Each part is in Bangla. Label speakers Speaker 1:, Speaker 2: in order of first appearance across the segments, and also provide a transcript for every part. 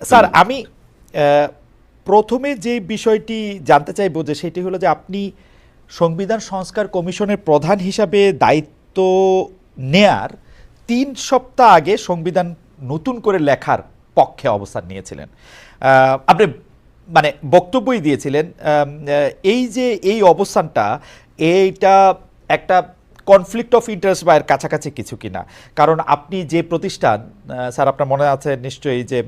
Speaker 1: স্যার
Speaker 2: ধন্যবাদ।
Speaker 1: আমি প্রথমে যে বিষয়টি জানতে চাইবো যে সেটি হলো যে আপনি সংবিধান সংস্কার কমিশনের প্রধান হিসাবে দায়িত্ব নেয়ার ৩ সপ্তাহ আগে সংবিধান নতুন করে লেখার পক্ষে অবস্থান নিয়েছিলেন। আপনি মানে বক্তব্যই দিয়েছিলেন। এই যে এই অবস্থানটা, এইটা একটা কনফ্লিক্ট অফ ইন্টারেস্ট বা এর কাছাকাছি কিছু কিনা? কারণ আপনি যে প্রতিষ্ঠান, স্যার আপনার মনে আছে নিশ্চয়ই, যে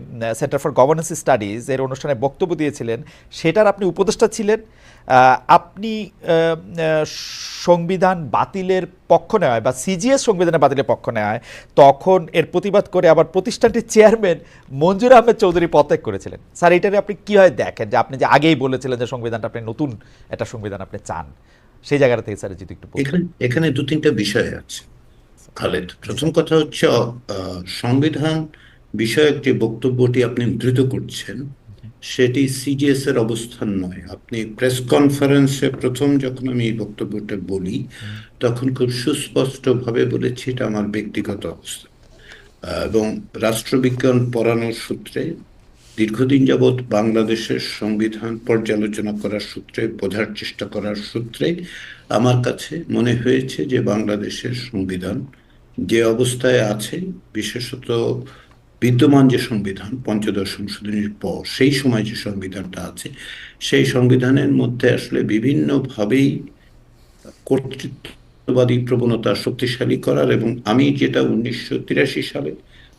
Speaker 1: সেন্টার ফর গভর্নেন্স স্টাডিজ এর অনুষ্ঠানে বক্তব্য দিয়েছিলেন, সেটার আপনি উপদেষ্টা ছিলেন। আপনি সংবিধান বাতিলের পক্ষ নেওয়ায় বা সিজিএস সংবিধানের বাতিলের পক্ষ নেওয়ায় তখন এর প্রতিবাদ করে আবার প্রতিষ্ঠানটির চেয়ারম্যান মঞ্জুর আহমেদ চৌধুরী পদত্যাগ করেছিলেন। স্যার এটারে আপনি কীভাবে দেখেন, যে আপনি যে আগেই বলেছিলেন যে সংবিধানটা আপনি নতুন একটা সংবিধান আপনি চান, সেই জায়গাটা থেকে স্যার যদি একটু বলতেন।
Speaker 2: এখানে এখানে দু তিনটা বিষয় আছে খালেদ।
Speaker 1: জি
Speaker 2: প্রথম
Speaker 1: স্যার।
Speaker 2: কথা হচ্ছে সংবিধান বিষয়ক যে বক্তব্যটি আপনি উদ্ধৃত করছেন সেটি সিজিএস এর অবস্থান নয়। আপনি প্রেস কনফারেন্সে প্রথম যখন আমি এই বক্তব্যটা বলি তখন খুব সুস্পষ্টভাবে বলেছি এটা আমার ব্যক্তিগত অবস্থা। এবং রাষ্ট্রবিজ্ঞান পড়ানোর সূত্রে দীর্ঘদিন যাবৎ বাংলাদেশের সংবিধান পর্যালোচনা করার সূত্রে, বোঝার চেষ্টা করার সূত্রে আমার কাছে মনে হয়েছে যে বাংলাদেশের সংবিধান যে অবস্থায় আছে, বিশেষত বিদ্যমান যে সংবিধান পঞ্চদশ সংশোধনীর পর সেই সময় যে সংবিধানটা আছে, সেই সংবিধানের মধ্যে আসলে বিভিন্নভাবেই কর্তৃত্ববাদী প্রবণতা শক্তিশালী করার, এবং আমি যেটা 1983 সালে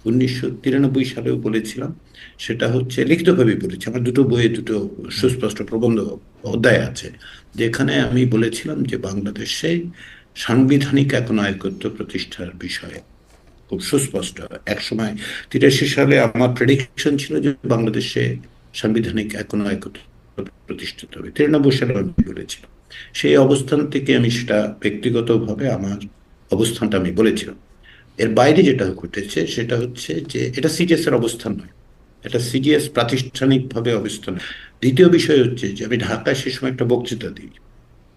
Speaker 2: 1993 সালেও বলেছিলাম, সেটা হচ্ছে লিখিতভাবে বলেছি, আমার দুটো বইয়ে দুটো সুস্পষ্ট প্রবন্ধ অধ্যায় আছে, যেখানে আমি বলেছিলাম যে বাংলাদেশে সাংবিধানিক একনায়কত্ব প্রতিষ্ঠার বিষয়ে খুব সুস্পষ্ট। এক সময় 83 সালে আমার প্রেডিকশন ছিল যে বাংলাদেশে সাংবিধানিক একনায়কত্ব প্রতিষ্ঠিত হবে, 93 সালে আমি বলেছিলাম। সেই অবস্থান থেকে আমি সেটা ব্যক্তিগতভাবে আমার অবস্থানটা আমি বলেছিলাম। এর বাইরে যেটা ঘটেছে সেটা হচ্ছে যে এটা সিজিএস এর অবস্থান নয়, এটা সিজিএস প্রাতিষ্ঠানিকভাবে অবস্থান। দ্বিতীয় বিষয় হচ্ছে যে আমি ঢাকায় সে সময় একটা বক্তৃতা দিই,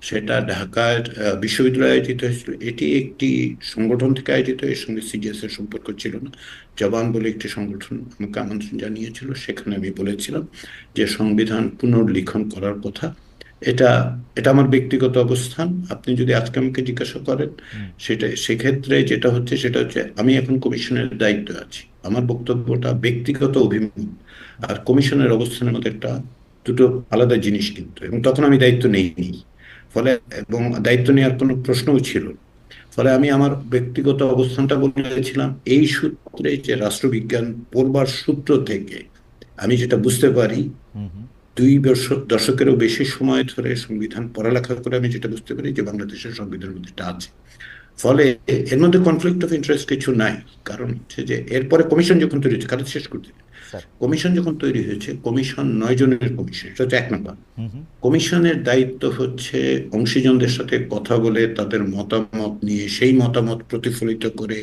Speaker 2: সেটা ঢাকার বিশ্ববিদ্যালয়ে আয়োজিত হয়েছিল। এটি একটি সংগঠন থেকে আয়োজিত, এর সঙ্গে সিজিএস এর সম্পর্ক ছিল না। জবান বলে একটি সংগঠন আমাকে আমন্ত্রণ জানিয়েছিল, সেখানে আমি বলেছিলাম যে সংবিধান পুনর্লিখন করার কথা। এটা এটা আমার ব্যক্তিগত অবস্থান। আপনি যদি আজকে আমাকে জিজ্ঞাসা করেন, সেক্ষেত্রে যেটা হচ্ছে সেটা হচ্ছে আমি এখন কমিশনের দায়িত্ব আছি। আমার বক্তব্যটা ব্যক্তিগত অভিমত আর কমিশনের অবস্থানের মধ্যে একটা দুটো আলাদা জিনিস কিন্তু, এবং তখন আমি দায়িত্ব নেইনি। ফলে এবং দায়িত্ব নেওয়ার কোনো প্রশ্নও ছিল না। ফলে আমি আমার ব্যক্তিগত অবস্থানটা বলেছিলাম এই সূত্রে, যে রাষ্ট্রবিজ্ঞান পড়বার সূত্র থেকে আমি যেটা বুঝতে পারি, 2 দশকেরও বেশি সময় ধরে সংবিধান পড়ালেখা করে আমি যেটা বুঝতে পারি যে বাংলাদেশের সংবিধানের মধ্যে এটা আছে। ফলে এর মধ্যে কনফ্লিক্ট অফ ইন্টারেস্ট কিছু নাই। কারণ হচ্ছে যে এরপরে কমিশন যখন তৈরি হচ্ছে, কারণ শেষ করতে,
Speaker 1: স্যার।
Speaker 2: কমিশন যখন তৈরি হয়েছে, কমিশন 9 জনের কমিশন, এটা হচ্ছে 1 নম্বর। কমিশনের দায়িত্ব হচ্ছে অংশীজনদের সাথে কথা বলে তাদের মতামত নিয়ে সেই মতামত প্রতিফলিত করে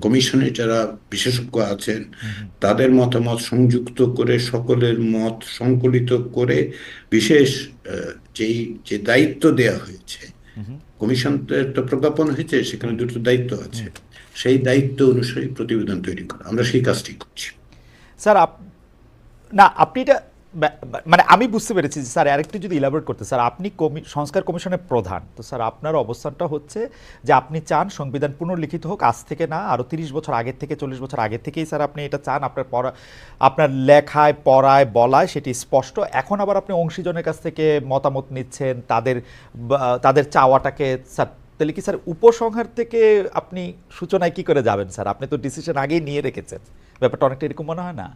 Speaker 2: কমিশনে যারা বিশেষজ্ঞ আছেন তাদের মতামত সংযুক্ত করে সকলের মত সংকলিত করে বিশেষ যেই যে দায়িত্ব দেয়া হয়েছে, কমিশনের তো প্রজ্ঞাপন হয়েছে, সেখানে দুটো দায়িত্ব আছে, সেই দায়িত্ব অনুসারে প্রতিবেদন তৈরি করা, আমরা সেই কাজটি করছি।
Speaker 1: স্যার না আপনি এটা মানে আমি বুঝতে পেরেছি যে স্যার আরেকটু যদি ইলাবোরেট করতে, স্যার আপনি সংস্কার কমিশনের প্রধান, তো স্যার আপনার অবস্থানটা হচ্ছে যে আপনি চান সংবিধান পুনর্লিখিত হোক, আজ থেকে না আরও 30 বছর আগের থেকে, 40 বছর আগের থেকেই স্যার আপনি এটা চান। আপনার লেখায় পড়ায় বলায় সেটি স্পষ্ট। এখন আবার আপনি অংশীজনের কাছ থেকে মতামত নিচ্ছেন, তাদের চাওয়াটাকে, স্যার তাহলে কি স্যার উপসংহার থেকে আপনি সূচনায় কি করে যাবেন স্যার? আপনি তো ডিসিশন আগেই নিয়ে রেখেছেন, ব্যাপারটা অনেকটা এরকম মনে হয় না?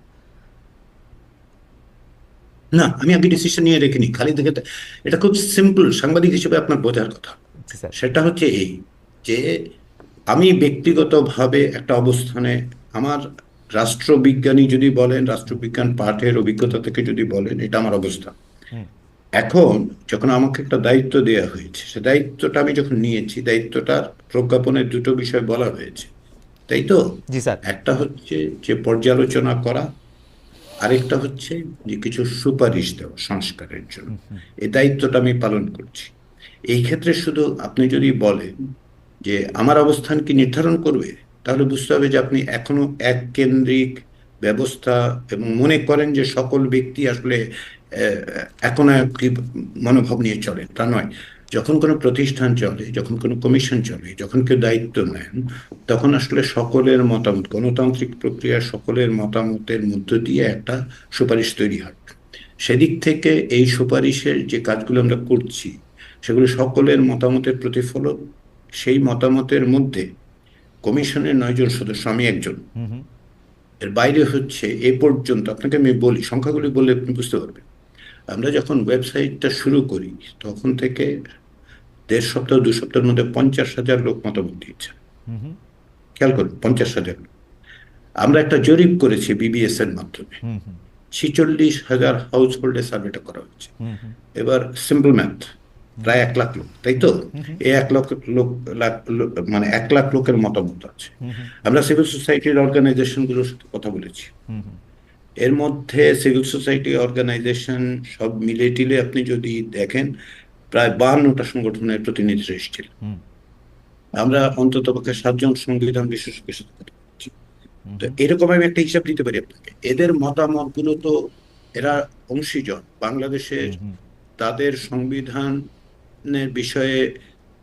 Speaker 2: না, আমি আগে ডিসিশন নিয়ে রেখিনি খালি দেখে। এটা খুব সিম্পল, সাংবাদিক হিসেবে আপনার বোঝার কথা।
Speaker 1: জি স্যার।
Speaker 2: সেটা হচ্ছে এই যে আমি ব্যক্তিগতভাবে একটা অবস্থানে, আমার রাষ্ট্রবিজ্ঞানী যদি বলেন, রাষ্ট্রবিজ্ঞান পাঠের অভিজ্ঞতা থেকে যদি বলেন, এটা আমার অবস্থা। এখন যখন আমাকে একটা দায়িত্ব দেওয়া হয়েছে, সে দায়িত্বটা আমি যখন নিয়েছি, দায়িত্বটার প্রজ্ঞাপনের দুটো বিষয় বলা হয়েছে, তাই তো?
Speaker 1: জি স্যার।
Speaker 2: একটা হচ্ছে যে পর্যালোচনা করা, আরেকটা হচ্ছে যে কিছু সুপারিশ দেওয়া সংস্কারের জন্য। এই দায়িত্বটা আমি পালন করছি। এই ক্ষেত্রে শুধু আপনি যদি বলেন যে আমার অবস্থান কি নির্ধারণ করবে, তাহলে বুঝতে হবে যে আপনি এখনো এক কেন্দ্রিক ব্যবস্থা এবং মনে করেন যে সকল ব্যক্তি আসলে একনায়কী মনোভাব নিয়ে চলে, তা নয়। যখন কোনো প্রতিষ্ঠান চলে, যখন কোনো কমিশন চলে, যখন কেউ দায়িত্ব নেন, তখন আসলে সকলের মতামত, গণতান্ত্রিক প্রক্রিয়া সকলের মতামতের মধ্য দিয়ে একটা সুপারিশ তৈরি হয়। সেদিক থেকে এই সুপারিশের যে কাজগুলো আমরা করছি সেগুলো সকলের মতামতের প্রতিফলন। সেই মতামতের মধ্যে কমিশনের 9 জন সদস্য, আমি একজন,
Speaker 1: হুম হুম
Speaker 2: এর বাইরে হচ্ছে এ পর্যন্ত, আপনাকে আমি বলি সংখ্যাগুলি বললে আপনি বুঝতে পারবেন। আমরা যখন ওয়েবসাইটটা শুরু করি তখন থেকে 1.5 সপ্তাহ 2 সপ্তাহের মধ্যে 50,000 লোক মতামত দিয়েছে।
Speaker 1: হুম হুম
Speaker 2: খেয়াল করুন, 50,000 লোক। আমরা একটা জরিপ করেছি বিবিএস এর মাধ্যমে,
Speaker 1: হুম হুম
Speaker 2: 46,000 হাউস হোল্ডে সার্ভেটা করা হয়েছে।
Speaker 1: হুম হুম
Speaker 2: এবার সিম্পল ম্যাথ, প্রায় 1 লাখ লোক, তাই তো?
Speaker 1: হুম
Speaker 2: এই 1 লাখ লোক, মানে 1 লাখ লোকের মতামত আছে।
Speaker 1: হুম হুম
Speaker 2: আমরা সিভিল সোসাইটির অর্গানাইজেশনগুলোর সাথে কথা বলেছি।
Speaker 1: হুম হুম
Speaker 2: এর মধ্যে সিভিল সোসাইটি অর্গানাইজেশন সব মিলে টিলে আপনি যদি দেখেন, প্রায় 52টা সংগঠনের প্রতিনিধিরা এসেছিল।
Speaker 1: হুম
Speaker 2: আমরা অন্তত পক্ষে 7 জন সংবিধান বিশেষজ্ঞের সাথে কথা বলেছি।
Speaker 1: হুম
Speaker 2: তো এরকম আমি একটা হিসাব দিতে পারি আপনাকে। এদের মতামত গুলো তো, এরা অংশীজন বাংলাদেশের,
Speaker 1: হুম হুম
Speaker 2: তাদের সংবিধানের বিষয়ে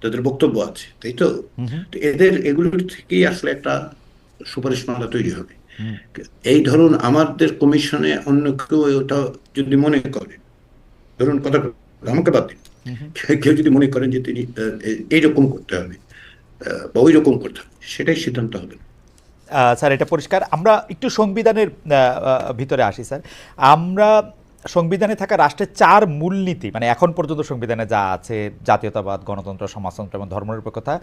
Speaker 2: তাদের বক্তব্য আছে, তাই তো?
Speaker 1: হুম হুম
Speaker 2: তো এদের এগুলোর থেকেই আসলে একটা সুপারিশমালা তৈরি হবে।
Speaker 1: হুম
Speaker 2: এই ধরুন আমাদের কমিশনে অন্য কেউ ওটা যদি মনে করে, ধরুন কথা, আমাকে বাদ দিন,
Speaker 1: হুম হুম
Speaker 2: কেউ যদি মনে করেন যে তিনি এইরকম করতে হবে বা ওই রকম করতে হবে, সেটাই সিদ্ধান্ত হবে না।
Speaker 1: স্যার, এটা পরিষ্কার। আমরা একটু সংবিধানের ভিতরে আসি স্যার। আমরা সংবিধানে থাকা রাষ্ট্রের 4 মূলনীতি, মানে এখন পর্যন্ত সংবিধানে যা আছে, জাতীয়তাবাদ, গণতন্ত্র, সমাজতন্ত্র এবং ধর্মনিরপেক্ষতা,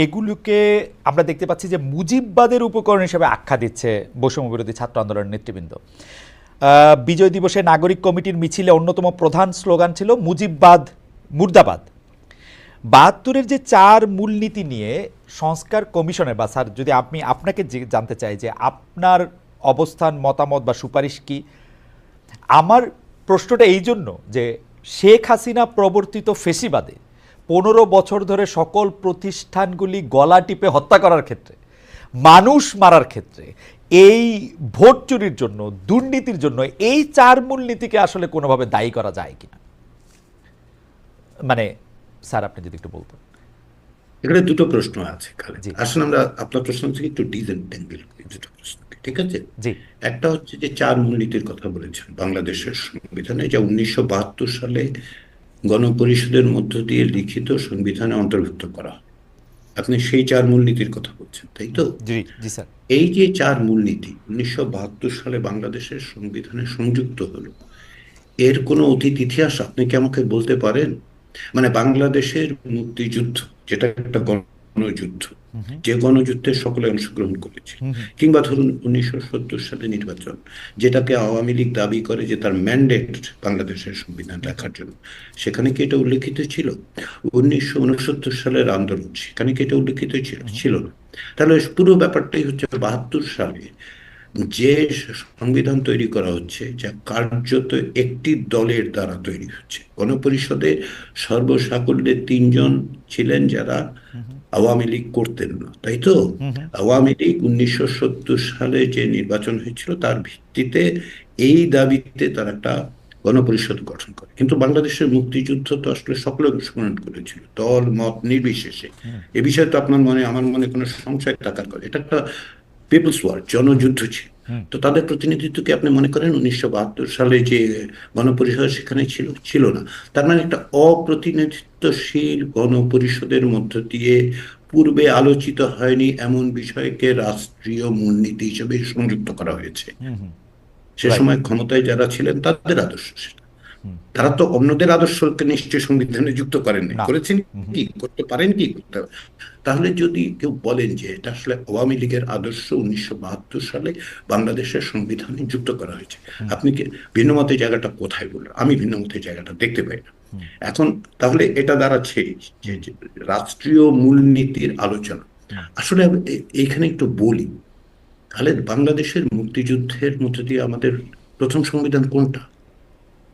Speaker 1: এগুলোকে আমরা দেখতে পাচ্ছি যে মুজিববাদের উপকরণ হিসেবে আখ্যা দিচ্ছে বৈষম্য বিরোধী ছাত্র আন্দোলনের নেতৃবৃন্দ। বিজয় দিবসে নাগরিক কমিটির মিছিলে অন্যতম প্রধান স্লোগান ছিল মুজিববাদ মুর্দাবাদ। 72-এর যে 4 মূলনীতি নিয়ে সংস্কার কমিশনের, বা স্যার যদি আপনাকে জানতে চাই যে আপনার অবস্থান, মতামত বা সুপারিশ কি। আমার প্রশ্নটা এই জন্য যে শেখ হাসিনা প্রবর্তিত ফেসিবাদে 15 বছর ধরে সকল প্রতিষ্ঠানগুলি গলা টিপে হত্যা করার ক্ষেত্রে, মানুষ মারার ক্ষেত্রে, এই ভোট চুরির জন্য, দুর্নীতির জন্য এই 4 মূলনীতিকে আসলে কোনোভাবে দায়ী করা যায় কিনা, মানে স্যার আপনি যদি একটু বলতেন।
Speaker 2: এখানে দুটো প্রশ্ন আছে খালেদ।
Speaker 1: জি
Speaker 2: আসলে আমরা আপনার প্রশ্ন থেকে একটু ডিসেন্টেঙ্গেল করি দুটো প্রশ্নকে, ঠিক আছে?
Speaker 1: জি
Speaker 2: একটা হচ্ছে যে 4 মূলনীতির কথা বলেছেন বাংলাদেশের সংবিধানে, যা 1972 সালে গণপরিষদের মধ্য দিয়ে লিখিত সংবিধানে অন্তর্ভুক্ত করা হয়। আপনি সেই 4 মূলনীতির কথা বলছেন, তাই তো?
Speaker 1: জি জি স্যার।
Speaker 2: এই যে 4 মূলনীতি 1972 সালে বাংলাদেশের সংবিধানে সংযুক্ত হলো, এর কোনো অতীত ইতিহাস আপনি কি আমাকে বলতে পারেন? মানে বাংলাদেশের মুক্তিযুদ্ধ, যেটা একটা গণযুদ্ধ,
Speaker 1: হুম হুম
Speaker 2: যে গণযুদ্ধে সকলে অংশগ্রহণ করেছিল,
Speaker 1: হুম হুম
Speaker 2: কিংবা ধরুন 1970 সালে নির্বাচন, যেটাকে আওয়ামী লীগ দাবি করে যে তার ম্যান্ডেট বাংলাদেশের সংবিধান লেখার জন্য, সেখানে কি এটা উল্লেখিত ছিল? 1969 সালের আন্দোলন, সেখানে কি এটা উল্লেখিত ছিল?
Speaker 1: হুম
Speaker 2: ছিল না। তাহলে পুরো ব্যাপারটাই হচ্ছে 72 সালে যে সংবিধান তৈরি করা হচ্ছে, যা কার্যত একটি দলের দ্বারা তৈরি হচ্ছে। গণপরিষদে সর্বসাকুল্যে 3 জন ছিলেন যারা
Speaker 1: হুম হুম
Speaker 2: আওয়ামী লীগ করতেন না, তাই তো?
Speaker 1: হুম হুম
Speaker 2: আওয়ামী লীগ 1970 সালে যে নির্বাচন হয়েছিল তার ভিত্তিতে, এই দাবিতে তারা একটা গণপরিষদ গঠন করে। কিন্তু বাংলাদেশের মুক্তিযুদ্ধ তো আসলে সকলে অংশগ্রহণ করেছিল, দল মত নির্বিশেষে।
Speaker 1: হুম
Speaker 2: এ বিষয়ে তো আপনার মনে, আমার মনে কোনো সংশয় থাকার কথা, এটা একটা পিপলস ওয়ার, জনযুদ্ধ ছিল।
Speaker 1: হুম
Speaker 2: তো তাদের প্রতিনিধিত্ব কি আপনি মনে করেন 1972 সালে যে গণপরিষদ সেখানে ছিল? ছিল না। তার মানে একটা অপ্রতিনিধিত্বশীল গণপরিষদের মধ্য দিয়ে পূর্বে আলোচিত হয়নি এমন বিষয়কে রাষ্ট্রীয় মূলনীতি হিসেবে সংযুক্ত করা হয়েছে।
Speaker 1: হুম হুম
Speaker 2: সে
Speaker 1: রাইট।
Speaker 2: সময় ক্ষমতায় যারা ছিলেন তাদের আদর্শ সেটা।
Speaker 1: হুম
Speaker 2: তারা তো অন্যদের আদর্শকে নিশ্চয়ই সংবিধানে যুক্ত করেন নাই,
Speaker 1: না।
Speaker 2: করেছেন
Speaker 1: হুম হুম
Speaker 2: কি, করতে পারেন কি, করতে? তাহলে যদি কেউ বলেন যে এটা আসলে আওয়ামী লীগের আদর্শ 1972 সালে বাংলাদেশের সংবিধানে যুক্ত করা হয়েছে,
Speaker 1: হুম
Speaker 2: আপনি কি ভিন্নমতের জায়গাটা কোথায় বললেন? আমি ভিন্নমতের জায়গাটা দেখতে পাই না
Speaker 1: হুম
Speaker 2: এখন। তাহলে এটা দাঁড়াচ্ছে যে
Speaker 1: হুম
Speaker 2: যে রাষ্ট্রীয় মূলনীতির আলোচনা।
Speaker 1: হুম
Speaker 2: আসলে আমি এইখানে একটু বলি, তাহলে বাংলাদেশের মুক্তিযুদ্ধের মধ্য দিয়ে আমাদের প্রথম সংবিধান কোনটা?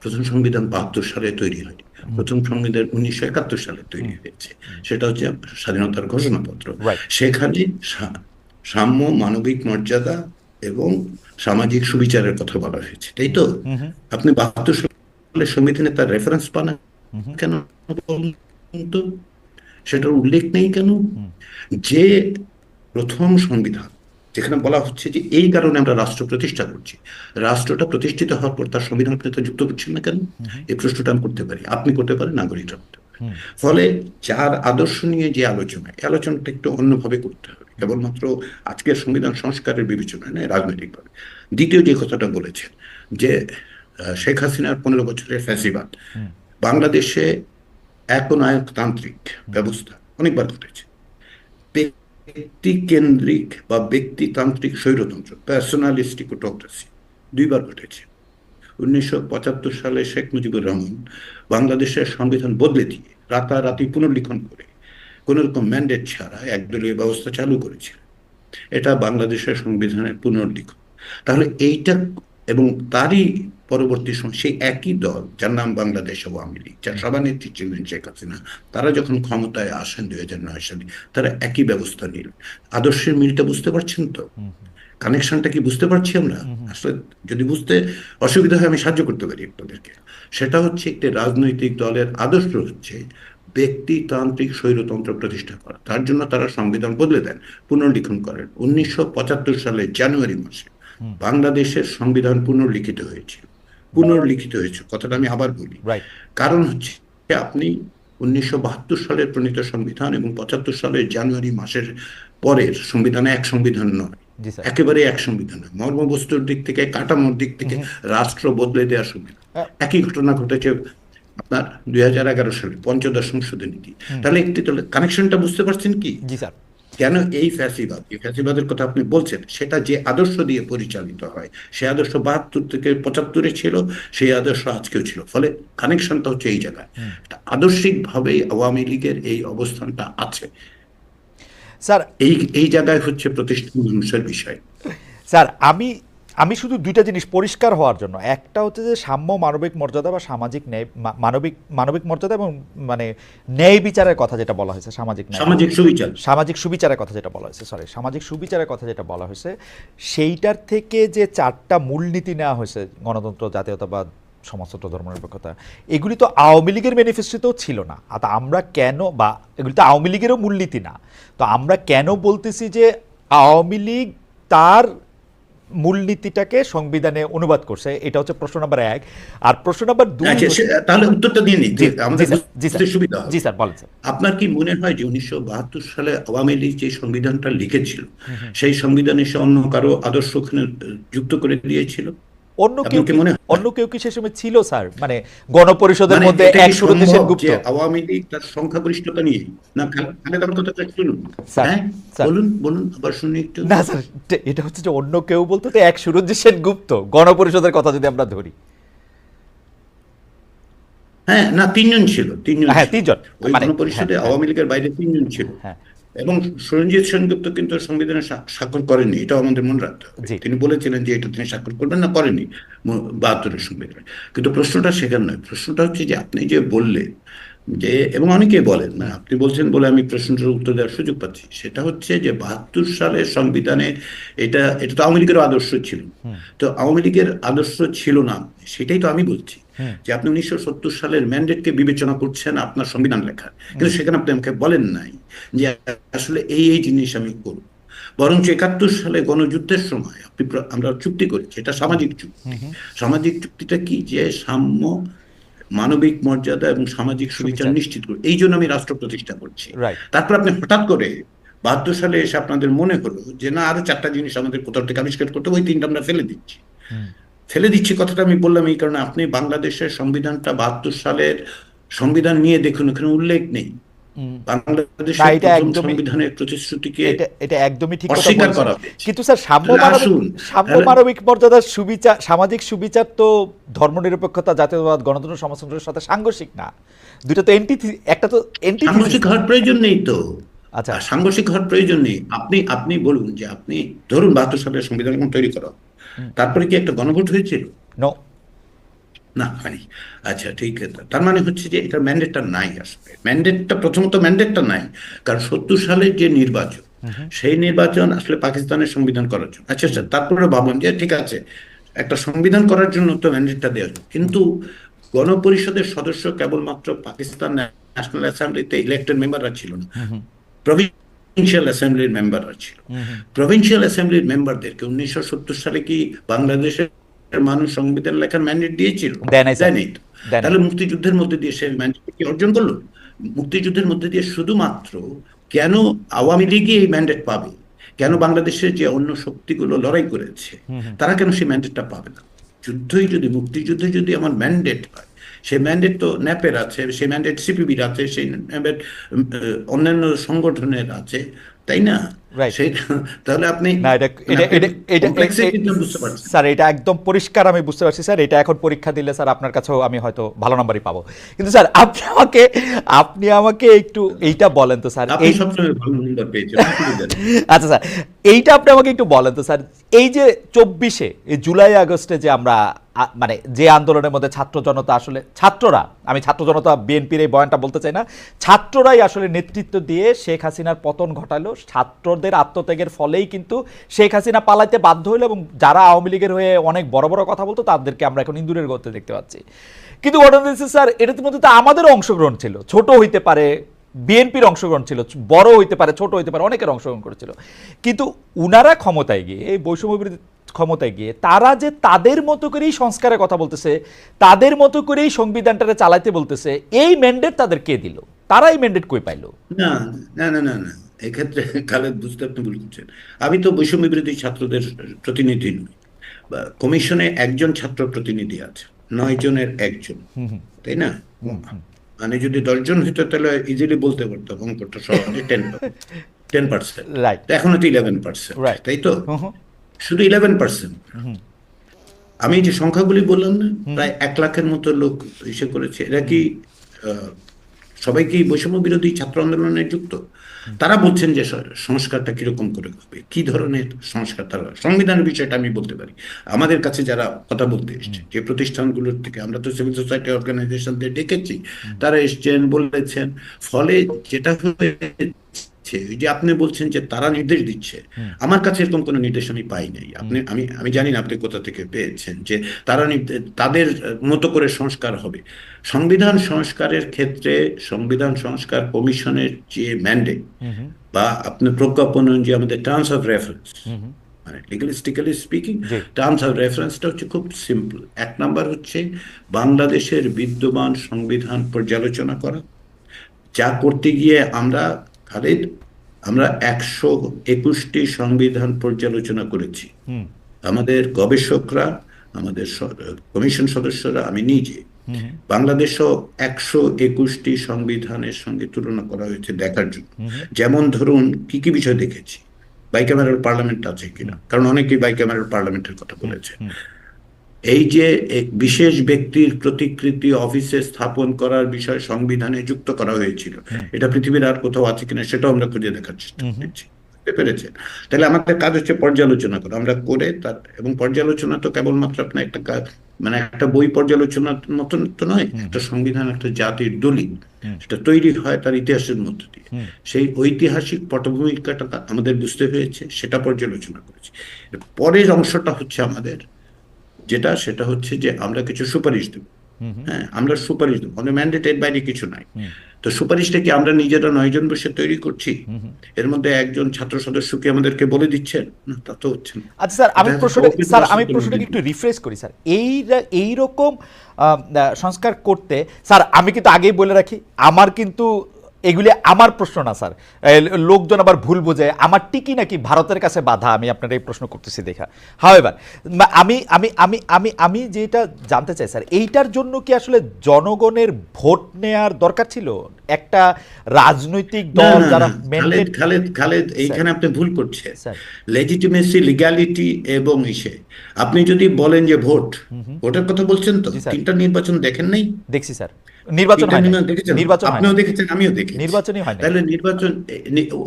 Speaker 2: প্রথম সংবিধান 72 সালে তৈরি হয়নি।
Speaker 1: হুম
Speaker 2: প্রথম সংবিধান 1971 সালে তৈরি
Speaker 1: হুম
Speaker 2: হয়েছে। সেটা হচ্ছে স্বাধীনতার ঘোষণাপত্র।
Speaker 1: রাইট।
Speaker 2: সেখানে সাম্য, মানবিক মর্যাদা এবং সামাজিক সুবিচারের কথা বলা হয়েছে, তাই তো?
Speaker 1: হুম হুম
Speaker 2: আপনি 72 সালের সংবিধানে তার রেফারেন্স পান না
Speaker 1: হুম
Speaker 2: কেন বলুন তো? সেটার উল্লেখ নেই কেন?
Speaker 1: হুম
Speaker 2: যে প্রথম সংবিধান যেখানে বলা হচ্ছে যে এই কারণে আমরা রাষ্ট্র প্রতিষ্ঠা করছি, রাষ্ট্রটা প্রতিষ্ঠিত হওয়ার পর তার সংবিধান আপনি তো যুক্ত করছেন না কেন?
Speaker 1: হুম হুম
Speaker 2: এই প্রশ্নটা আমি করতে পারি, আপনি করতে পারেন, নাগরিকরা করতে পারে।
Speaker 1: হুম
Speaker 2: ফলে যার আদর্শ নিয়ে যে আলোচনা, এই আলোচনাটা একটু অন্যভাবে করতে হবে, কেবলমাত্র আজকের সংবিধান সংস্কারের বিবেচনায় নয়, রাজনৈতিকভাবে। দ্বিতীয় যে কথাটা বলেছেন যে শেখ হাসিনার 15 বছরের ফ্যাসিবাদ
Speaker 1: হুম
Speaker 2: বাংলাদেশে একনায়কতান্ত্রিক
Speaker 1: হুম
Speaker 2: ব্যবস্থা অনেকবার ঘটেছে। ব্যক্তি কেন্দ্রিক বা ব্যক্তিতান্ত্রিক স্বৈরতন্ত্র, পার্সোনালিস্টিক অটোক্রেসি 2বার ঘটেছে। 1975 সালে শেখ মুজিবুর রহমান বাংলাদেশের সংবিধান বদলে দিয়ে রাতারাতি পুনর্লিখন করে কোন রকম ম্যান্ডেট ছাড়া একদলীয় ব্যবস্থা চালু করেছিল। এটা বাংলাদেশের সংবিধানের পুনর্লিখন। তাহলে এইটা, এবং তারই পরবর্তী সময় সেই একই দল যার নাম বাংলাদেশ আওয়ামী লীগ, যার সভানেত্রী ছিলেন শেখ হাসিনা, তারা যখন ক্ষমতায় আসেন 2009 সালে, তারা একই ব্যবস্থা নিল। আদর্শের মিলটা বুঝতে পারছেন তো?
Speaker 1: হুম
Speaker 2: কানেকশনটা কি বুঝতে পারছি আমরা?
Speaker 1: হুম হুম
Speaker 2: আসলে যদি বুঝতে অসুবিধা হয় আমি সাহায্য করতে পারি আপনাদেরকে। সেটা হচ্ছে একটি রাজনৈতিক দলের আদর্শ হচ্ছে ব্যক্তিতান্ত্রিক স্বৈরতন্ত্র প্রতিষ্ঠা করা। তার জন্য তারা সংবিধান বদলে দেন, পুনর্লিখন করেন। 1975 সালের জানুয়ারি মাসে
Speaker 1: হুম
Speaker 2: বাংলাদেশের সংবিধান পুনর্লিখিত হয়েছিল। পুনর্লিখিত হয়েছে, কথাটা আমি আবার বলি।
Speaker 1: রাইট
Speaker 2: কারণ হচ্ছে আপনি 1972 সালের প্রণীত সংবিধান এবং 75 সালের জানুয়ারি মাসের পরের সংবিধানে এক সংবিধান নয়,
Speaker 1: জি স্যার
Speaker 2: একেবারে এক সংবিধান নয়। মর্মবস্তুর দিক থেকে, কাঠামোর দিক
Speaker 1: হুম
Speaker 2: থেকে
Speaker 1: হুম
Speaker 2: রাষ্ট্র বদলে দেওয়ার সংবিধান।
Speaker 1: আহ,
Speaker 2: একই ঘটনা ঘটেছে আপনার 2011 সালে পঞ্চদশ সংশোধনী নীতি।
Speaker 1: হুম
Speaker 2: তাহলে একটি কানেকশনটা বুঝতে পারছেন কি?
Speaker 1: জি স্যার
Speaker 2: কেন এই ফ্যাসিবাদ, এই ফ্যাসিবাদের কথা আপনি বলছেন, সেটা যে আদর্শ দিয়ে পরিচালিত হয়, সেই আদর্শ 72 থেকে 75-এ ছিল, সেই আদর্শ আজকেও ছিল। ফলে কানেকশনটা হচ্ছে এই জায়গায়।
Speaker 1: হুম
Speaker 2: আদর্শিক ভাবেই আওয়ামী লীগের এই অবস্থানটা আছে।
Speaker 1: স্যার
Speaker 2: এই এই জায়গায় হচ্ছে প্রতিষ্ঠান মানুষের বিষয়।
Speaker 1: স্যার আমি আমি শুধু দুইটা জিনিস পরিষ্কার হওয়ার জন্য, একটা হচ্ছে যে সাম্য মানবিক মর্যাদা বা সামাজিক ন্যায়, মানবিক মানবিক মর্যাদা এবং মানে ন্যায় বিচারের কথা যেটা বলা হয়েছে, সামাজিক ন্যায়
Speaker 2: সামাজিক সুবিচার।
Speaker 1: সামাজিক সুবিচারের কথা যেটা বলা হয়েছে, সরি সামাজিক সুবিচারের কথা যেটা বলা হয়েছে, সেইটার থেকে যে 4টা মূলনীতি নেওয়া হয়েছে, গণতন্ত্র, জাতীয়তাবাদ, সমাজতন্ত্র, ধর্মনিরপেক্ষতা, এগুলি তো আওয়ামী লীগের ম্যানিফেস্টোতেও ছিল না। আর আমরা কেন, বা এগুলি তো আওয়ামী লীগেরও মূলনীতি না, তো আমরা কেন বলতেছি যে আওয়ামী লীগ তার মূলনীতিটাকে সংবিধানে অনুবাদ করছে? এটা হচ্ছে প্রশ্ন নাম্বার 1। আর প্রশ্ন নাম্বার 2,
Speaker 2: আচ্ছা, তাহলে উত্তরটা দিয়ে নিই,
Speaker 1: জি জি
Speaker 2: আমাদের
Speaker 1: স্যার, জি স্যার,
Speaker 2: বুঝতে সুবিধা
Speaker 1: জি
Speaker 2: হবে।
Speaker 1: স্যার বলেন স্যার।
Speaker 2: আপনার কি মনে হয় যে 1972 সালে আওয়ামী লীগ যে সংবিধানটা লিখেছিল,
Speaker 1: হুম হুম।
Speaker 2: সেই সংবিধানে সে অন্য কারো আদর্শ ওখানে যুক্ত করে দিয়েছিল?
Speaker 1: অন্য কেউ
Speaker 2: আপনার কি
Speaker 1: কি,
Speaker 2: মনে হয়?
Speaker 1: অন্য কেউ কি সে সময় ছিল স্যার? মানে গণপরিষদের
Speaker 2: মানে
Speaker 1: মধ্যে
Speaker 2: এটা
Speaker 1: এক
Speaker 2: কি
Speaker 1: সুরঞ্জিত
Speaker 2: সম্ভব
Speaker 1: সেনগুপ্ত?
Speaker 2: যে আওয়ামী লীগ তার সংখ্যাগরিষ্ঠতা নিয়ে, না খালেদ আমার কথাটা শুনুন।
Speaker 1: স্যার
Speaker 2: হ্যাঁ,
Speaker 1: স্যার
Speaker 2: বলুন বলুন, আবার শুনি একটু।
Speaker 1: না স্যার, এটা হচ্ছে যে অন্য কেউ বলতে তো এক সুরঞ্জিত সেনগুপ্ত, গণপরিষদের কথা যদি আমরা ধরি।
Speaker 2: হ্যাঁ, না, তিনজন ছিল, তিনজন
Speaker 1: হ্যাঁ
Speaker 2: ছিল।
Speaker 1: তিনজন,
Speaker 2: ওই
Speaker 1: মানে হ্যাঁ
Speaker 2: গণপরিষদে
Speaker 1: হ্যাঁ
Speaker 2: আওয়ামী লীগের বাইরে তিনজন ছিল।
Speaker 1: হ্যাঁ
Speaker 2: এবং সুরঞ্জিত সেনগুপ্ত কিন্তু সংবিধানে স্বাক্ষর করেননি, এটাও আমাদের মনে রাখতে হবে।
Speaker 1: জি
Speaker 2: তিনি বলেছিলেন যে এটা তিনি স্বাক্ষর করবেন না, করেনি 72-এর সংবিধানে। কিন্তু প্রশ্নটা সেখানে নয়, প্রশ্নটা হচ্ছে যে আপনি যে বললেন যে, এবং অনেকেই বলেন না, আপনি বলছেন বলে আমি প্রশ্নটার উত্তর দেওয়ার সুযোগ পাচ্ছি, সেটা হচ্ছে যে 72 সালের সংবিধানে এটা এটা তো আওয়ামী লীগের আদর্শ ছিল।
Speaker 1: হুম
Speaker 2: তো আওয়ামী লীগের আদর্শ ছিল না, সেটাই তো আমি বলছি,
Speaker 1: হুম
Speaker 2: যে আপনি 1970 সালের ম্যান্ডেটকে বিবেচনা করছেন আপনার সংবিধান লেখার,
Speaker 1: হুম
Speaker 2: কিন্তু সেখানে আপনি আমাকে বলেন নাই যে আসলে এই এই জিনিস আমি করব। বরঞ্চ 71 সালে গণযুদ্ধের সময় আমরা চুক্তি করেছি, এটা
Speaker 1: হুম
Speaker 2: সামাজিক চুক্তি।
Speaker 1: হুম হুম।
Speaker 2: সামাজিক চুক্তিটা কি? যে সাম্য, মানবিক মর্যাদা এবং সামাজিক সুবিচার
Speaker 1: সুবিচার,
Speaker 2: নিশ্চিত করে, এই জন্য আমি রাষ্ট্র প্রতিষ্ঠা করছি।
Speaker 1: রাইট।
Speaker 2: তারপর আপনি হঠাৎ করে 72 সালে এসে আপনাদের মনে হলো যে না, আরো 4টা জিনিস আমাদের কোথাও থেকে আবিষ্কার করতে হবে, ওই 3টা আমরা ফেলে দিচ্ছি।
Speaker 1: হুম
Speaker 2: ফেলে দিচ্ছি কথাটা আমি বললাম এই কারণে, আপনি বাংলাদেশের সংবিধানটা 72 সালের সংবিধান নিয়ে দেখুন, ওখানে উল্লেখ নেই।
Speaker 1: হুম। না
Speaker 2: বাংলাদেশের
Speaker 1: এটা
Speaker 2: প্রথম
Speaker 1: একদমই,
Speaker 2: সংবিধানের প্রতিশ্রুতিকে
Speaker 1: এটা এটা একদমই ঠিক কথা
Speaker 2: অস্বীকার
Speaker 1: বলছেন।
Speaker 2: করা হয়েছে।
Speaker 1: কিন্তু স্যার সাম্য
Speaker 2: তাহলে
Speaker 1: মানবিক,
Speaker 2: আসুন,
Speaker 1: সাম্য
Speaker 2: তাহলে
Speaker 1: মানবিক মর্যাদার সুবিচার, সামাজিক সুবিচার তো ধর্মনিরপেক্ষতা, জাতীয়তাবাদ, গণতন্ত্র, সমাজতন্ত্রের সাথে সাংঘর্ষিক না। দুটো তো একটা তো এন্টিথিসিস
Speaker 2: সাংঘর্ষিক
Speaker 1: না।
Speaker 2: হওয়ার প্রয়োজন নেই তো।
Speaker 1: আচ্ছা
Speaker 2: আর সাংঘর্ষিক হওয়ার প্রয়োজন নেই। আপনি আপনি বলুন যে আপনি ধরুন 72 সালের সংবিধান যখন তৈরি করা হলো, তারপরে কি একটা গণভোট হয়েছিল?
Speaker 1: নো।
Speaker 2: না, হয়নি। আচ্ছা, ঠিক আছে, তার মানে হচ্ছে যে এটা ম্যান্ডেটটা নাই। আসলে ম্যান্ডেটটা, প্রথমত ম্যান্ডেটটা নাই, কারণ 70 সালের যে নির্বাচন, সেই নির্বাচন আসলে পাকিস্তানের সংবিধান করার জন্য। আচ্ছা আচ্ছা, তারপরে ভাবলাম যে ঠিক আছে, একটা সংবিধান করার জন্য তো ম্যান্ডেটটা দেওয়া যায়, কিন্তু গণপরিষদের সদস্য কেবলমাত্র পাকিস্তান ন্যাশনাল অ্যাসেম্বলিতে ইলেক্টেড মেম্বাররা ছিল না, প্রভিন্সিয়াল অ্যাসেম্বলির মেম্বাররা ছিল। প্রভিন্সিয়াল অ্যাসেম্বলির মেম্বারদেরকে 1970 সালে কি বাংলাদেশের মানুষ সংবিধান লেখার ম্যান্ডেট দিয়েছিল? দেয়নি তো। তাহলে মুক্তিযুদ্ধের মধ্যে দিয়ে সে ম্যান্ডেট কি অর্জন করলো? মুক্তিযুদ্ধের মধ্যে দিয়ে শুধুমাত্র কেন আওয়ামী লীগই এই ম্যান্ডেট পাবে? কেন বাংলাদেশের যে অন্য শক্তিগুলো লড়াই করেছে তারা কেন সেই ম্যান্ডেটটা পাবে না? যুদ্ধই যদি, মুক্তিযুদ্ধে যদি আমার ম্যান্ডেট হয়, সেই ম্যান্ডেট তো ন্যাপের আছে, সেই ম্যান্ডেট সিপিবির আছে, সেই ম্যান্ডেট অন্যান্য সংগঠনের আছে, তাই না? তাহলে আপনি
Speaker 1: স্যার এটা একদম পরিষ্কার, আমি বুঝতে পারছি স্যার। এটা এখন পরীক্ষা দিলে স্যার আপনার কাছেও আমি হয়তো ভালো নাম্বারই পাবো। কিন্তু স্যার আপনি আমাকে একটু এইটা বলেন তো স্যার,
Speaker 2: আপনি সবসময় ভালো নাম্বার পেয়েছেন।
Speaker 1: আচ্ছা স্যার, এইটা আপনি আমাকে একটু বলেন তো স্যার, এই যে 24-এ জুলাই আগস্টে যে আমরা মানে যে আন্দোলনের মধ্যে ছাত্র জনতা, আসলে ছাত্ররা, আমি ছাত্র জনতা বিএনপির এই বয়ানটা বলতে চাই না, ছাত্ররাই আসলে নেতৃত্ব দিয়ে শেখ হাসিনার পতন ঘটালো। ছাত্রদের আত্মত্যাগের ফলেই কিন্তু শেখ হাসিনা পালাইতে বাধ্য হলো, এবং যারা আওয়ামী লীগের হয়ে অনেক বড় বড় কথা বলতো তাদেরকে আমরা এখন ইন্দুরের গর্তে দেখতে পাচ্ছি। কিন্তু ঘটনা হচ্ছে স্যার, এটার মধ্যে তো আমাদেরও অংশগ্রহণ ছিল, ছোট হইতে পারে, বিএনপির অংশগ্রহণ ছিল, বড় হইতে পারে, ছোট হইতে পারে, অনেকের অংশগ্রহণ করেছিল। কিন্তু উনারা ক্ষমতায় গিয়ে, এই বৈষম্য বিরোধী ক্ষমতায় গিয়ে তারা যে তাদের মতো করেই সংস্কারের কথা বলতেছে, তাদের মতো করেই সংবিধানটাকে চালাইতে বলতেছে, এই ম্যান্ডেট তাদের কে দিল? তারা এই ম্যান্ডেট কই পাইলো?
Speaker 2: না না না না না, এক্ষেত্রে খালেদ বুঝতে আপনি ভুল করছেন। আমি তো বৈষম্য বিরোধী ছাত্রদের প্রতিনিধি নই। কমিশনে একজন ছাত্র প্রতিনিধি আছে, 9 জনের একজন, তাই না? মানে যদি 10 জন হইতো তাহলে ইজিলি বলতে পারতাম অঙ্কটা সহজে 10%, এখন তো 11%, তাই তো? শুধু 11%। আমি যে সংখ্যাগুলি বললাম না, প্রায় 1 লাখের মতো লোক এসে করেছে। এরা কি সবাই কি বৈষম্য বিরোধী ছাত্র আন্দোলনে যুক্ত? তারা বলছেন যে সংস্কারটা কিরকম করে হবে, কি ধরনের সংস্কার তারা, সংবিধানের বিষয়টা আমি বলতে পারি। আমাদের কাছে যারা কথা বলতে এসছে, যে প্রতিষ্ঠানগুলোর থেকে, আমরা তো সিভিল সোসাইটি অর্গানাইজেশনদের ডেকেছি, তারা এসছেন, বলেছেন। ফলে যেটা হয়েছে, ওই যে আপনি বলছেন যে তারা নির্দেশ দিচ্ছে, আমার কাছে এরকম কোনো নির্দেশ আমি পাই নাই। আমি জানি না আপনি কোথা থেকে পেয়েছেন যে তারা তাদের মতো করে সংস্কার হবে। সংবিধান সংস্কারের ক্ষেত্রে সংবিধান সংস্কার কমিশনের যে ম্যান্ডেট বা আপনার প্রজ্ঞাপন অনুযায়ী আমাদের টার্মস অফ রেফারেন্স, মানে লিগালিস্টিক্যালি স্পিকিং টার্মস অফ রেফারেন্সটা হচ্ছে খুব সিম্পল। 1 নাম্বার হচ্ছে বাংলাদেশের বিদ্যমান সংবিধান পর্যালোচনা করা, যা করতে গিয়ে আমরা খালিদ 121টি সংবিধান পর্যালোচনা করেছি। আমাদের গবেষকরা, আমাদের কমিশন সদস্যরা, আমি নিজে, বাংলাদেশও 121টি সংবিধানের সঙ্গে তুলনা করা হয়েছে দেখার জন্য। যেমন ধরুন কি কি বিষয় দেখেছি, বাইক্যামেরাল পার্লামেন্ট আছে কিনা, কারণ অনেকেই বাইক্যামেরাল পার্লামেন্টের কথা বলেছে। এই যে বিশেষ ব্যক্তির প্রতিকৃতি অফিসে স্থাপন করার বিষয় সংবিধানে যুক্ত করা হয়েছিল, এটা পৃথিবীর আর কোথাও আছে কিনা সেটাও আমরা খুঁজে দেখার চেষ্টা করছি, পেরেছেন? তাহলে আমাদের কাজ হচ্ছে পর্যালোচনা করা, আমরা করে তার, এবং পর্যালোচনা তো কেবলমাত্র আপনার একটা কাজ, মানে একটা বই পর্যালোচনার মতন তো নয়। একটা সংবিধান একটা জাতির দলিল, সেটা তৈরি হয় তার ইতিহাসের মধ্য দিয়ে। সেই ঐতিহাসিক পটভূমিকাটা আমাদের বুঝতে হয়েছে, সেটা পর্যালোচনা করেছি। পরের অংশটা হচ্ছে আমাদের সেটা হচ্ছে যে আমরা কিছু সুপারিশ দেব। হ্যাঁ, আমরা সুপারিশ দেবো, আমাদের ম্যান্ডেটের বাইরে কিছু নাই। তো সুপারিশটা কি আমরা নিজেরা 9 জন বসে তৈরি করছি? এর মধ্যে একজন ছাত্র সদস্যকে আমাদেরকে বলে দিচ্ছেন না, তা তো হচ্ছে না।
Speaker 1: আচ্ছা স্যার, আমি প্রশ্নটাকে একটু রিফ্রেশ করি স্যার। এইরকম সংস্কার করতে স্যার, আমি কিন্তু আগেই বলে রাখি, আমার কিন্তু এগুলি আমার প্রশ্ন না স্যার, লোকজন আবার ভুল বোঝে আমার টিকি নাকি ভারতের কাছে বাধা, আমি আপনার এই প্রশ্ন করতেছি দেখা। হাওয়েভার আমি আমি আমি আমি আমি যেটা জানতে চাই স্যার, এইটার জন্য কি আসলে জনগণের ভোট নেয়ার দরকার ছিল? একটা রাজনৈতিক দল যারা
Speaker 2: খালেদ এইখানে আপনি ভুল করছেন। লেজিটিমেসি, লিগ্যালিটি এবং আপনি যদি বলেন যে ভোটের কথা বলছেন, তো 3টা নির্বাচন দেখেন নাই?
Speaker 1: দেখছি স্যার, নির্বাচন
Speaker 2: আপনিও দেখেছেন, আমিও দেখেছি।
Speaker 1: নির্বাচনই হয় না।
Speaker 2: তাহলে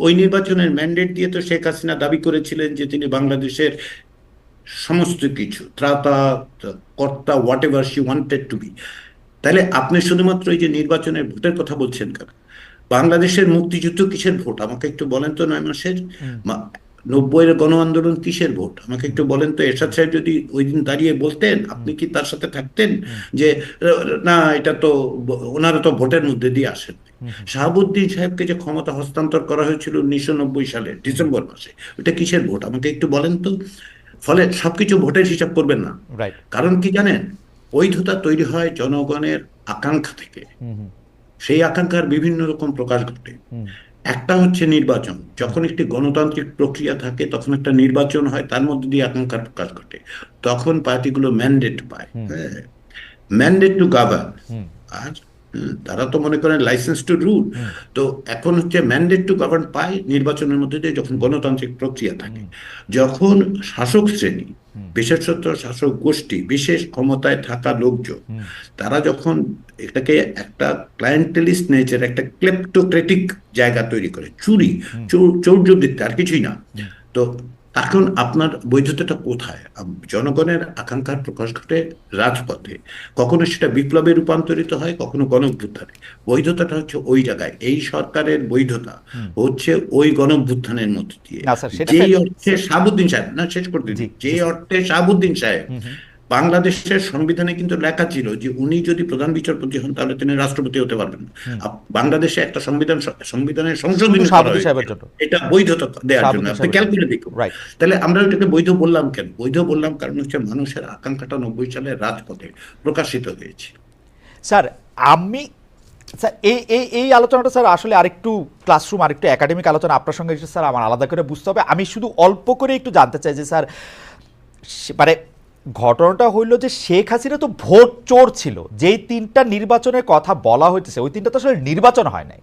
Speaker 2: ওই নির্বাচনের ম্যান্ডেট দিয়ে তো শেখ হাসিনা দাবি করেছিলেন যে তিনি বাংলাদেশের সমস্ত কিছু ত্রাতা কর্তা, whatever she wanted to be. তাহলে আপনি শুধুমাত্র এই যে নির্বাচনের ভোটের কথা বলছেন কেন? বাংলাদেশের মুক্তিযুদ্ধ কিসের ভোট আমাকে একটু বলেন তো, 9 মাসের
Speaker 1: হুম,
Speaker 2: 90-এর গণ আন্দোলন কিসের ভোট আমাকে একটু বলেন তো। এরশাদ সাহেব যদি ওই দিন দাঁড়িয়ে বলতেন,
Speaker 1: হুম,
Speaker 2: আপনি কি তার সাথে থাকতেন
Speaker 1: হুম,
Speaker 2: যে না এটা তো ওনারা তো ভোটের মধ্যে দিয়ে আসেন?
Speaker 1: হুম, হুম,
Speaker 2: শাহাবুদ্দিন সাহেবকে যে ক্ষমতা হস্তান্তর করা হয়েছিল 1990 সালে
Speaker 1: হুম,
Speaker 2: ডিসেম্বর মাসে, ওটা কিসের ভোট আমাকে একটু বলেন তো। ফলে সবকিছু ভোটের হিসাব করবেন না।
Speaker 1: রাইট,
Speaker 2: কারণ কি জানেন, বৈধতা তৈরি হয় জনগণের আকাঙ্ক্ষা থেকে।
Speaker 1: হুম, হুম,
Speaker 2: সেই আকাঙ্ক্ষার বিভিন্ন রকম প্রকাশ ঘটে।
Speaker 1: হুম,
Speaker 2: একটা হচ্ছে নির্বাচন,
Speaker 1: হুম,
Speaker 2: যখন একটি গণতান্ত্রিক প্রক্রিয়া থাকে তখন একটা নির্বাচন হয়, তার মধ্যে দিয়ে আকাঙ্ক্ষার প্রকাশ ঘটে। তখন পার্টিগুলো ম্যান্ডেট পায়,
Speaker 1: হুম,
Speaker 2: হ্যাঁ, ম্যান্ডেট টু গাভার্ন।
Speaker 1: হুম,
Speaker 2: আর তারা তো মনে করেন লাইসেন্স টু রুল।
Speaker 1: হুম,
Speaker 2: তো এখন হচ্ছে ম্যান্ডেট টু গভর্ন পায় নির্বাচনের মধ্যে দিয়ে, যখন গণতান্ত্রিক প্রক্রিয়া থাকে।
Speaker 1: হুম,
Speaker 2: যখন শাসক শ্রেণী,
Speaker 1: হুম,
Speaker 2: বিশেষত শাসক গোষ্ঠী, বিশেষ ক্ষমতায় থাকা লোকজন,
Speaker 1: হুম,
Speaker 2: তারা যখন এটাকে একটা ক্লায়েন্টেলিস্ট নেচার, একটা ক্লেপ্টোক্রেটিক জায়গা তৈরি করে, চুরি,
Speaker 1: হুম,
Speaker 2: চৌর্যবৃত্তি, আর কিছুই না।
Speaker 1: হুম,
Speaker 2: তো এখন আপনার বৈধতাটা কোথায়? জনগণের আকাঙ্ক্ষার প্রকাশ ঘটে রাজপথে, কখনো সেটা বিপ্লবে রূপান্তরিত হয়, কখনো গণঅভ্যুত্থানে। বৈধতাটা হচ্ছে ওই জায়গায়। এই সরকারের বৈধতা
Speaker 1: হুম।
Speaker 2: হচ্ছে ওই গণঅভ্যুত্থানের মধ্যে দিয়ে।
Speaker 1: না স্যার, সেটা
Speaker 2: যেই
Speaker 1: ফের
Speaker 2: অর্থে শাহাবুদ্দিন সাহেব, না শেষ করতে
Speaker 1: জি,
Speaker 2: দিন, যে
Speaker 1: জি স্যার,
Speaker 2: অর্থে শাহাবুদ্দিন সাহেব
Speaker 1: হুম, হুম,
Speaker 2: বাংলাদেশের সংবিধানে কিন্তু লেখা ছিল যে উনি যদি প্রধান বিচারপতি হন তাহলে তিনি রাষ্ট্রপতি হতে পারবেন না।
Speaker 1: হুম,
Speaker 2: বাংলাদেশে একটা সংবিধানের
Speaker 1: শুধু
Speaker 2: সংশোধনী করা
Speaker 1: শাহাবুদ্দিন সাহেবের
Speaker 2: হয়েছিল
Speaker 1: জন্য,
Speaker 2: এটা বৈধতা দেওয়ার জন্য।
Speaker 1: শাহাবুদ্দিন
Speaker 2: আপনি
Speaker 1: সাহেবের জন্য,
Speaker 2: ক্যালকুলেট দেখুন।
Speaker 1: রাইট।
Speaker 2: তাহলে আমরা ওইটাকে বৈধ বললাম কেন? বৈধ বললাম কারণ হচ্ছে মানুষের আকাঙ্ক্ষাটা 90 সালের রাজপথে প্রকাশিত হয়েছে।
Speaker 1: স্যার, আমি স্যার এই আলোচনাটা স্যার আসলে আরেকটু ক্লাসরুম, আরেকটু একাডেমিক আলোচনা আপনার সঙ্গে এসে স্যার আমার আলাদা করে বুঝতে হবে। আমি শুধু অল্প করে একটু জানতে চাই যে স্যার, মানে ঘটনাটা হইল যে শেখ হাসিনা তো ভোট চোর ছিল। যেই তিনটা নির্বাচনের কথা বলা হইতেছে ওই তিনটা তো আসলে নির্বাচন হয় নাই।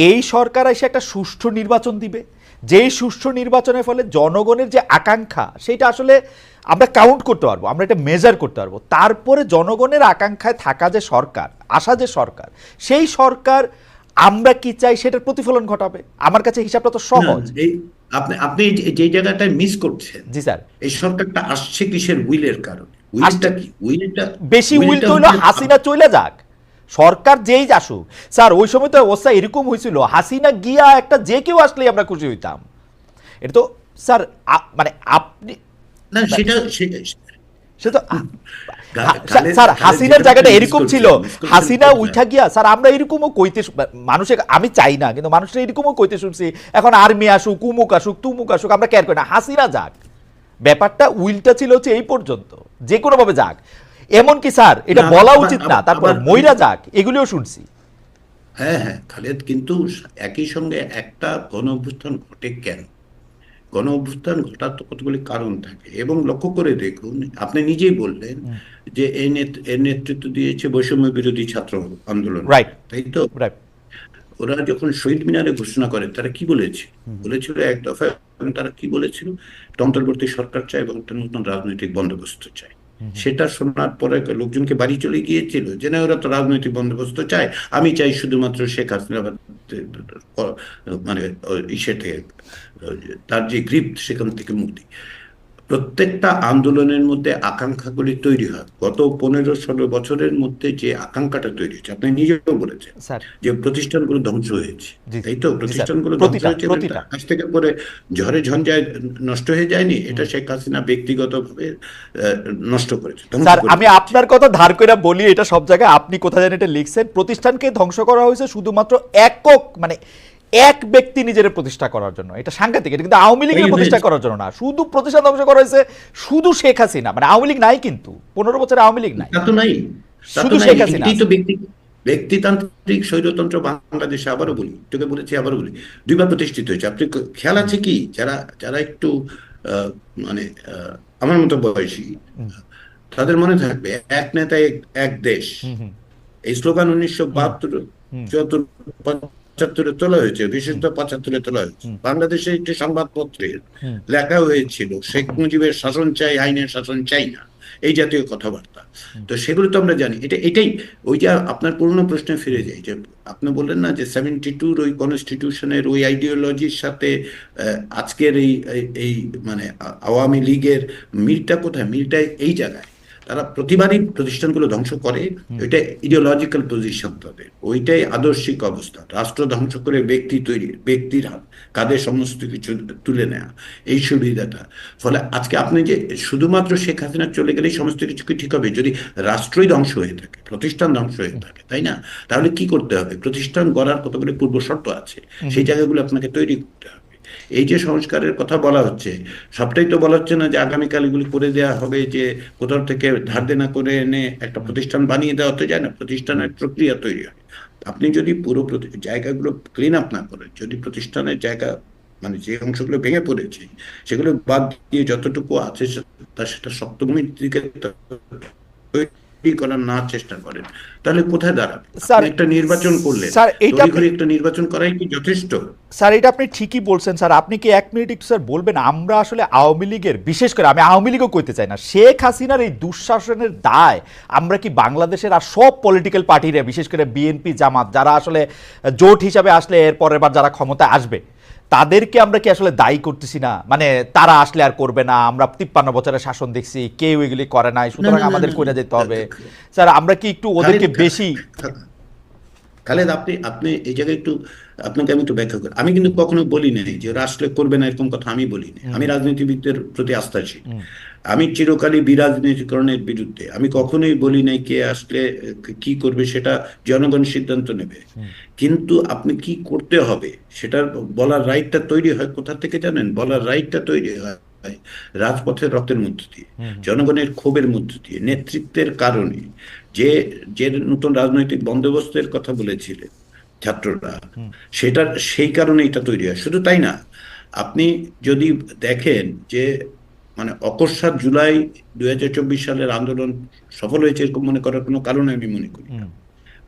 Speaker 1: এই সরকার এসে একটা সুষ্ঠু নির্বাচন দিবে, যেই সুষ্ঠু নির্বাচনের ফলে জনগণের যে আকাঙ্ক্ষা সেটা আসলে আমরা কাউন্ট করতে পারবো, আমরা এটা মেজার করতে পারবো। তারপরে জনগণের আকাঙ্ক্ষায় থাকা যে সরকার, আসা যে সরকার, সেই সরকার আমরা কি চাই সেটার প্রতিফলন ঘটাবে। আমার কাছে হিসাবটা তো
Speaker 2: না,
Speaker 1: সহজ।
Speaker 2: এই আপনি আপনি যে জায়গাটায় মিস করছেন,
Speaker 1: জি স্যার,
Speaker 2: এই সরকারটা আসছে কিসের উইলের কারণে?
Speaker 1: আসছে
Speaker 2: উইলটা কি? উইলটা
Speaker 1: বেশি উইল
Speaker 2: উইলটা
Speaker 1: তো হইলো
Speaker 2: হচ্ছে
Speaker 1: হাসিনা চলে যাক, সরকার যেই আসুক। স্যার ওই সময় তো অবস্থা এরকম হয়েছিল, হাসিনা গিয়া একটা যে কেউ আসলেই আমরা খুশি হইতাম। এটা তো স্যার মানে আপনি
Speaker 2: না, সেটা
Speaker 1: সে তো
Speaker 2: খালেদ
Speaker 1: স্যার
Speaker 2: খালেদ
Speaker 1: হাসিনার
Speaker 2: যেটা
Speaker 1: জায়গাটা
Speaker 2: মিস
Speaker 1: এরকম ছিল,
Speaker 2: করছেন, মিস করছেন
Speaker 1: হাসিনা
Speaker 2: কোথায়?
Speaker 1: উঠা গিয়া স্যার আমরা এরকমও কইতে মানুষের, আমি চাই না কিন্তু মানুষের এরকমও কইতে শুনছি এখন আর্মি আসুক, উমুক আসুক, তুমুক আসুক, আমরা কেয়ার করি না, হাসিনা যাক। ব্যাপারটা উইলটা ছিল হচ্ছে এই পর্যন্ত, যে কোনো ভাবে যাক। এমনকি স্যার এটা
Speaker 2: না,
Speaker 1: বলা
Speaker 2: আবার
Speaker 1: উচিত না,
Speaker 2: আবার
Speaker 1: তারপরে
Speaker 2: আবার
Speaker 1: মইরা যাক, এগুলিও শুনছি।
Speaker 2: হ্যাঁ, হ্যাঁ, খালেদ, কিন্তু একই সঙ্গে একটা গণ অভ্যুত্থান ঘটে কেন? গণ অভ্যুত্থান ঘটার তো কতগুলি কারণ থাকে, এবং লক্ষ্য করে দেখুন, আপনি নিজেই বললেন যে এর নেতৃত্ব দিয়েছে বৈষম্য বিরোধী ছাত্র আন্দোলন,
Speaker 1: রাইট,
Speaker 2: তাই তো?
Speaker 1: রাইট,
Speaker 2: ওরা যখন শহীদ মিনারে ঘোষণা করে তারা কি বলেছে? বলেছিল এক দফায়, এবং তারা কি বলেছিল? অন্তর্বর্তী সরকার চায় এবং একটা নতুন রাজনৈতিক বন্দোবস্ত চায়। সেটা শোনার পরে লোকজনকে বাড়ি চলে গিয়েছিল যে না, ওরা তো রাজনৈতিক বন্দোবস্ত চায়, আমি চাই শুধুমাত্র শেখ হাসিনা মানে ইসে থেকে, তার যে গ্রিপ সেখান থেকে মুক্তি। প্রত্যেকটা আন্দোলনের মধ্যে আকাঙ্ক্ষাগুলি তৈরি হয়। গত 15-16 বছরের মধ্যে যে আকাঙ্ক্ষাটা তৈরি হয়েছে, আপনি নিজেও বলেছেন
Speaker 1: স্যার,
Speaker 2: যে প্রতিষ্ঠানগুলো ধ্বংস হয়েছে,
Speaker 1: জি,
Speaker 2: তাই তো?
Speaker 1: জি স্যার,
Speaker 2: প্রতিষ্ঠানগুলো ধ্বংস
Speaker 1: প্রতিটা
Speaker 2: হয়েছে এবং এটা
Speaker 1: প্রতিটা
Speaker 2: আকাশ থেকে পরে ঝড়ে ঝঞ্ঝায় নষ্ট হয়ে যায়নি। এটা শেখ হাসিনা ব্যক্তিগতভাবে নষ্ট করেছে, ধ্বংস
Speaker 1: স্যার,
Speaker 2: করে
Speaker 1: আমি
Speaker 2: দিয়েছে।
Speaker 1: আপনার কথা ধার করে বলি, এটা সব জায়গায় আপনি কোথায় জানেন এটা লিখছেন, প্রতিষ্ঠানকে ধ্বংস করা হয়েছে শুধুমাত্র একক, মানে এক ব্যক্তি নিজের প্রতিষ্ঠা করার জন্য। এটা সাংঘাতিক। এটা কিন্তু আওয়ামী লীগের প্রতিষ্ঠা করার জন্য না, শুধু প্রতিষ্ঠান ধ্বংস করা হয়েছে শুধু শেখ হাসিনা, মানে আওয়ামী লীগ নাই, কিন্তু 15 বছরে আওয়ামী লীগ নাই,
Speaker 2: তা তো নাই, তা তো
Speaker 1: শুধু
Speaker 2: নাই।
Speaker 1: শেখ হাসিনা
Speaker 2: এটাই
Speaker 1: আছে।
Speaker 2: তো ব্যক্তিতান্ত্রিক স্বৈরতন্ত্র বাংলাদেশে, আবারও বলি, তোকে বলেছি আবারও বলি, দুইবার প্রতিষ্ঠিত হয়েছে। আপনি খেয়াল আছে কি, যারা যারা একটু আহ, মানে আমার মতো বয়সী, তাদের মনে থাকবে এক নেতা এক দেশ,
Speaker 1: হুম, হুম,
Speaker 2: এই স্লোগান
Speaker 1: হুম,
Speaker 2: 1972,
Speaker 1: হুম,
Speaker 2: 74, 75-এ তোলা হয়েছে, বিশেষত 75-এ তোলা হয়েছে।
Speaker 1: হুম,
Speaker 2: বাংলাদেশে একটি সংবাদপত্রের
Speaker 1: হুম,
Speaker 2: লেখা হয়েছিল শেখ মুজিবের শাসন চাই, আইনের শাসন চাই না, এই জাতীয় কথাবার্তা। তো সেগুলো তো আমরা জানি। এটাই ওই যে আপনার পুরনো প্রশ্নে ফিরে যাই, যে আপনি বললেন না যে 72-র ওই কনস্টিটিউশনের ওই আইডিওলজির সাথে আজকের এই এই এই মানে আওয়ামী লীগের মিলটা কোথায়? মিলটা এই জায়গায়, তারা প্রতিবারই প্রতিষ্ঠানগুলো ধ্বংস করে। ওইটা ইডিওলজিক্যাল পজিশন তাদের, ওইটাই আদর্শিক অবস্থা। রাষ্ট্র ধ্বংস করে ব্যক্তি তৈরি, ব্যক্তির কাঁধে সমস্ত কিছু তুলে নেওয়া, এই সুবিধাটা। ফলে আজকে আপনি যে শুধুমাত্র শেখ হাসিনা চলে গেলেই সমস্ত কিছু কি ঠিক হবে? যদি রাষ্ট্রই ধ্বংস হয়ে থাকে, প্রতিষ্ঠান ধ্বংস হয়ে থাকে, তাই না? তাহলে কি করতে হবে? প্রতিষ্ঠান গড়ার কতগুলো পূর্ব শর্ত আছে, সেই জায়গাগুলো আপনাকে তৈরি করতে হবে। এই যে সংস্কারের কথা বলা হচ্ছে, সবটাই তো বলা হচ্ছে না যে আগামীকাল এগুলি করে দেওয়া হবে, যে কোথাও থেকে ধার দেনা করে এনে একটা প্রতিষ্ঠান বানিয়ে দেওয়া তো যায় না। প্রতিষ্ঠানের প্রক্রিয়া তৈরি হয়। আপনি যদি পুরো জায়গাগুলো ক্লিন আপ না করেন, যদি প্রতিষ্ঠানের জায়গা মানে যে অংশগুলো ভেঙে পড়েছে সেগুলো বাদ দিয়ে যতটুকু আছে সেটা শক্তভূমির দিকে তৈরি করার না চেষ্টা করেন, তাহলে কোথায় দাঁড়াবে?
Speaker 1: স্যার,
Speaker 2: আপনি একটা নির্বাচন করলেন,
Speaker 1: স্যার এইটা
Speaker 2: তড়িঘড়ি একটা নির্বাচন করাই কি যথেষ্ট?
Speaker 1: স্যার এটা আপনি ঠিকই বলছেন স্যার। আপনি কি 1 মিনিট একটু স্যার বলবেন, আমরা আসলে আওয়ামী লীগের, বিশেষ করে আমি আওয়ামী লীগও কইতে চাই না, শেখ হাসিনার এই দুঃশাসনের দায় আমরা কি বাংলাদেশের আর সব পলিটিক্যাল পার্টিরা, বিশেষ করে বিএনপি জামাত যারা আসলে জোট হিসাবে আসলে এর পরের বার যারা ক্ষমতায় আসবে, তাদেরকে আমরা কি আসলে দায়ী করতেছি না? মানে তারা আসলে আর করবে না, আমরা 53 বছরের শাসন দেখছি, কেউ এগুলি করে নাই, সুতরাং আমাদের কইরা যেতে হবে। স্যার আমরা কি একটু ওদেরকে বেশি
Speaker 2: খালেদ, আপনি আপনি এই জায়গায় একটু, আপনাকে আমি একটু ব্যাখ্যা করি। আমি কিন্তু কখনো বলি নাই যে ওরা আসলে করবে না, এরকম কথা আমি বলি না। আমি রাজনীতিবিদদের প্রতি আস্থাশীল, আমি চিরকালই বিরাজনীতিকরণের বিরুদ্ধে। আমি কখনোই বলি নাই কে আসলে কি করবে সেটা জনগণ সিদ্ধান্ত নেবে, কিন্তু আপনি কি করতে হবে সেটা বলার রাইটটা তৈরি হয় কোথা থেকে জানেন? বলার রাইটটা তৈরি হয় রাজপথের রক্তের মধ্য দিয়ে, জনগণের ক্ষোভের মধ্য দিয়ে, নেতৃত্বের কারণে। যে যে নতুন রাজনৈতিক বন্দোবস্তের কথা বলেছিলেন ছাত্ররা, সেটার সেই কারণে এটা তৈরি হয়। শুধু তাই না, আপনি যদি দেখেন যে মানে অকস্মাৎ জুলাই 2024 সালের আন্দোলন সফল হয়েছে এরকম মনে করার কোনো কারণ আমি মনে করি না।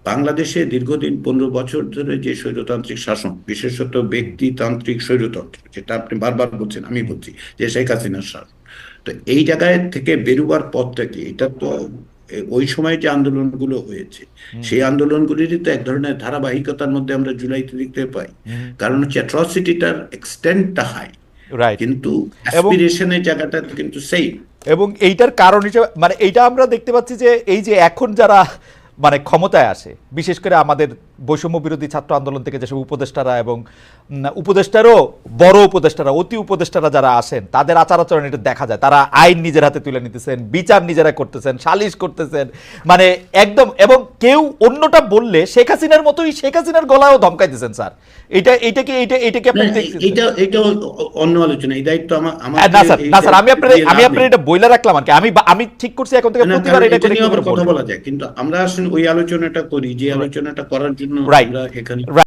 Speaker 2: বাংলাদেশে দীর্ঘদিন 15 বছর ধরে যে স্বৈরতান্ত্রিক শাসন, বিশেষত ব্যক্তিতান্ত্রিক স্বৈরতন্ত্র, যেটা আপনি বারবার বলছেন, আমি বলছি যে শেখ হাসিনার শাসন, তো এই জায়গায় থেকে বেরোবার পথটা কি? এটা তো ওই সময় যে আন্দোলনগুলো হয়েছে সেই আন্দোলনগুলিরই তো এক ধরনের ধারাবাহিকতার মধ্যে আমরা জুলাইতে দেখতে পাই। কারণ হচ্ছে অ্যাট্রসিটিটার এক্সটেন্টটা হাই,
Speaker 1: রাইট,
Speaker 2: কিন্তু
Speaker 1: এবং
Speaker 2: অ্যাসপিরেশনের জায়গাটা কিন্তু সেম।
Speaker 1: এবং এইটার কারণ হিসেবে মানে এইটা আমরা দেখতে পাচ্ছি যে এই যে এখন যারা মানে ক্ষমতায় আসে, বিশেষ করে আমাদের বৈষম্য বিরোধী ছাত্র আন্দোলন থেকে যেসব উপদেষ্টারা এবং উপদেষ্টারও বড় উপদেষ্টারা, অতি উপদেষ্টারা যারা আসেন, তাদের আচার আচরণ এটা দেখা যায়। তারা আইন নিজের হাতে তুলে নিতেছেন, বিচার নিজেরা করতেছেন, সালিশ করতেছেন, মানে একদম। এবং কেউ অন্যটা বললে শেখ হাসিনার মতোই শেখ হাসিনার গলায়ও ধমকাইতেছেন স্যার। এটা কি আপনি দেখছেন?
Speaker 2: এইটা অন্য আলোচনা, এই দায়িত্ব আমার
Speaker 1: না স্যার, না স্যার, আমি আপনার এটা বইলা রাখলাম আর কি। আমি ঠিক করছি এখন থেকে প্রতিবার এটা করে
Speaker 2: কথা বলা যায়, কিন্তু আমরা আসলে ওই আলোচনাটা করি যে আলোচনাটা করার জন্য আমরা এখানে